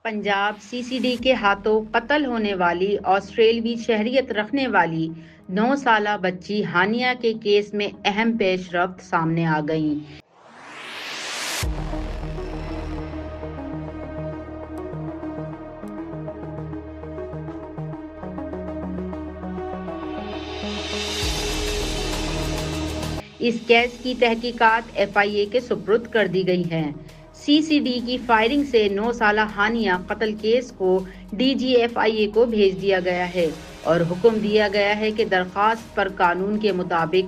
Punjab CCD के हाथों कत्ल होने वाली ऑस्ट्रेलवी शहरियत रखने वाली 9 साला बच्ची हानिया के केस में अहम पेशरफ्त सामने आ गई। इस केस की तहकीकात एफआईए के सुपुर्द कर दी गई है। सीसीडी की फायरिंग से 9 साला हानिया कत्ल केस को डीजीएफआईए को भेज दिया गया है और हुक्म दिया गया है कि दरख्वास्त पर कानून के मुताबिक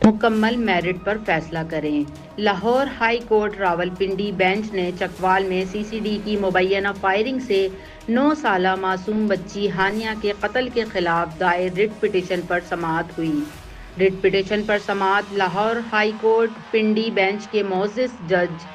मुकम्मल मेरिट पर फैसला करें। Lahore high court Rawalpindi bench ने चकवाल में सीसीडी की मुबैना फायरिंग से 9 साला मासूम बच्ची हानिया के कत्ल के खिलाफ दायर रिट पिटीशन पर समाअत हुई। रिट पिटीशन पर समाअत लाहौर हाई कोर्ट पिंडी बेंच के मोअज़्ज़िज़ जज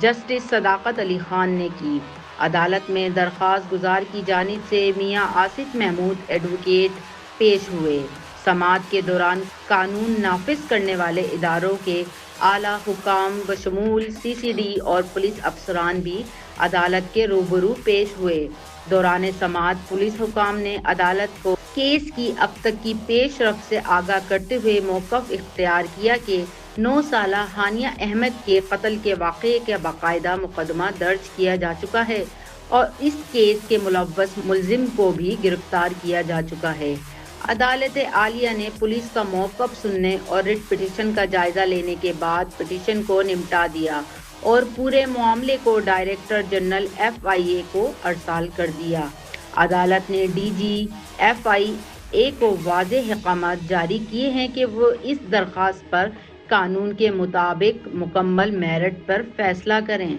जस्टिस सदाकत अली खान ने की। अदालत में दरख्वास्त गुजार की जानिब से मियां आसिफ महमूद एडवोकेट पेश हुए। समाअत के दौरान कानून नाफिज करने वाले इदारों के आला हुकाम बशमूल सीसीडी और पुलिस अफसरान भी अदालत के रूबरू पेश हुए। दौरान समाअत पुलिस हुकाम ने अदालत को केस की अब तक की पेशरफ्त से आगाह करते हुए मौक़िफ़ इख्तियार किया कि 9 साला हानिया अहमद के कत्ल के वाक़ये का बाकायदा मुकदमा दर्ज किया जा चुका है और इस केस के मुलव्वस मुल्ज़िम को भी गिरफ्तार किया जा चुका है। अदालत आलिया ने पुलिस का मौक़िफ़ सुनने और रिट पिटीशन का जायज़ा लेने के बाद पिटीशन को निपटा दिया और पूरे मामले को डायरेक्टर जनरल एफआईए को अरसाल कर दिया। अदालत ने डीजीएफआईए को वाज़ेह अहकामात जारी किए हैं कि वो इस दरख्वास्त पर कानून के मुताबिक मुकम्मल मेरिट पर फैसला करें।